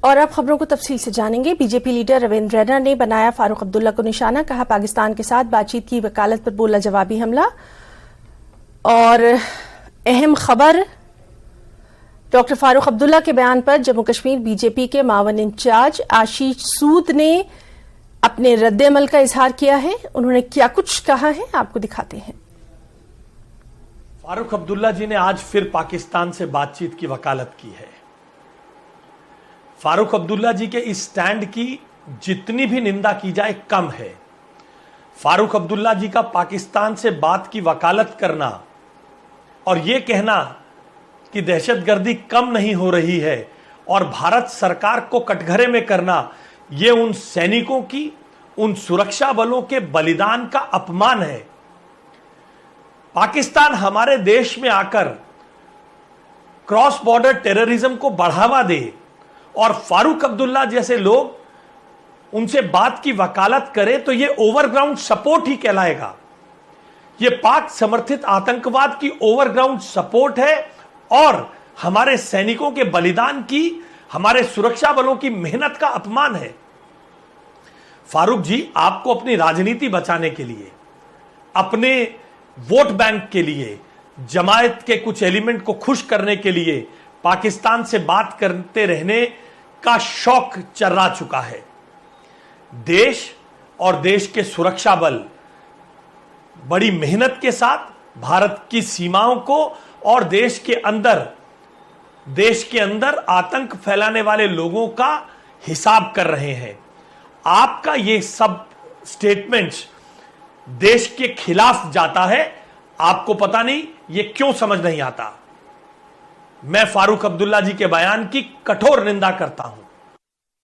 और अब खबरों को तफसील से जानेंगे। बीजेपी लीडर रविंद्र रैना ने बनाया फारूक अब्दुल्ला को निशाना, कहा पाकिस्तान के साथ बातचीत की वकालत पर बोला जवाबी हमला। और अहम खबर, डॉक्टर फारूक अब्दुल्ला के बयान पर जम्मू कश्मीर बीजेपी के मावन इंचार्ज आशीष सूद ने अपने रद्द-ए-अमल का इजहार किया है। उन्होंने क्या कुछ कहा है, आपको दिखाते हैं। फारूक अब्दुल्ला जी ने आज फिर पाकिस्तान से बातचीत की वकालत की है। फारूक अब्दुल्ला जी के इस स्टैंड की जितनी भी निंदा की जाए कम है। फारूक अब्दुल्ला जी का पाकिस्तान से बात की वकालत करना और यह कहना कि दहशतगर्दी कम नहीं हो रही है और भारत सरकार को कटघरे में करना, यह उन सैनिकों की, उन सुरक्षा बलों के बलिदान का अपमान है। पाकिस्तान हमारे देश में आकर क्रॉस बॉर्डर टेररिज्म को बढ़ावा दे और फारूक अब्दुल्ला जैसे लोग उनसे बात की वकालत करें तो यह ओवरग्राउंड सपोर्ट ही कहलाएगा। यह पाक समर्थित आतंकवाद की ओवरग्राउंड सपोर्ट है और हमारे सैनिकों के बलिदान की, हमारे सुरक्षा बलों की मेहनत का अपमान है। फारूक जी, आपको अपनी राजनीति बचाने के लिए, अपने वोट बैंक के लिए, जमायत के कुछ एलिमेंट को खुश करने के लिए पाकिस्तान से बात करते रहने का शौक चर्रा चुका है। देश और देश के सुरक्षा बल बड़ी मेहनत के साथ भारत की सीमाओं को और देश के अंदर आतंक फैलाने वाले लोगों का हिसाब कर रहे हैं। आपका यह सब स्टेटमेंट्स देश के खिलाफ जाता है। आपको पता नहीं यह क्यों समझ नहीं आता। मैं फारूक अब्दुल्ला जी के बयान की कठोर निंदा करता हूं।